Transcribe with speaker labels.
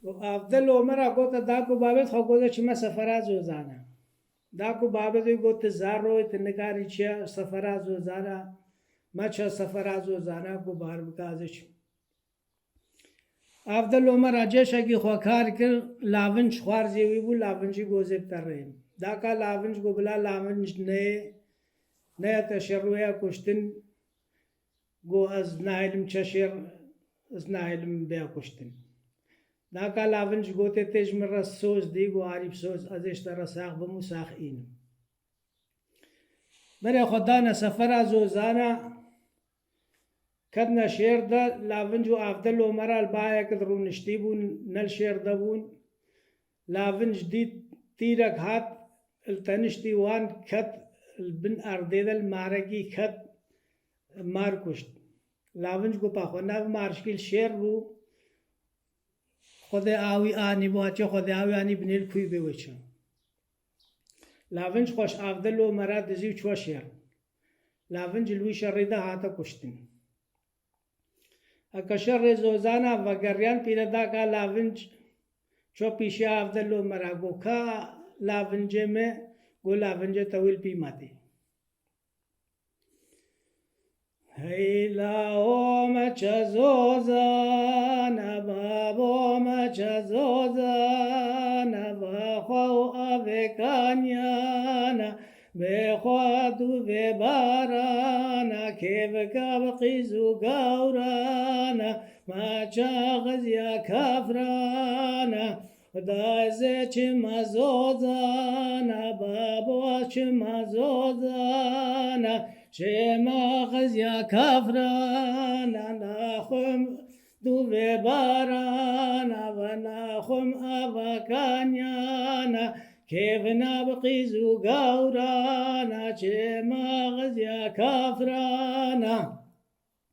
Speaker 1: أفضل عمر قلت داكو بابت خو قلت شما سفرات زوزانا داكو بابت قلت زارو تنكاري چيا سفرات زوزانا ما چا سفرات زوزانا کو بار بکازش أفضل عمر أجيش أجي خوكار كل لاونج خوار زيوي بو لاونجي گوزب ترين داكا لاونج گو بلا لاونج نه تشرويا كشتن گو از نايلم چشير از نايلم بيا كشتن داكا لاونج گوته تيج مرة سوز ديگو عارف سوز ازش ترى ساق بمو ساق إين مري خدانا سفرا زوزانا كدنا شير دا لاونجو أفضل عمر البايا كدرو نشتيبون نل شير دبون لاونج دي تيرك هات التنشتي وان كت البن أرديد الماركي كت ماركشت لاونج کو پاخونا مارشکل شیر بو خود آوی آنی بو هچه خود آوی آنی بنیل کوی بوچه لاونج خوش أفضل عمر دزیو چوا شیر لاونج لوی شر ده هاتا کشتن اکشر زوزانا وگریان پیردا کا لاونج چو پیش أفضل عمر گو کا لاونج میں گو لاونج طویل پی ماتی هيلا وما تشزوزانا بابو ما تشزوزانا بخو أبكانيانا بخوادو ببارانا كيف كابقيزو قورانا ما تشاغز يا كافرانا دايزي چما زوزانا بابو چما زوزانا شما غزيا كافرانا ناخم دو بارانا وناخم أبكانيانا كيف نبقي زو قورانا شما غزيا كافرانا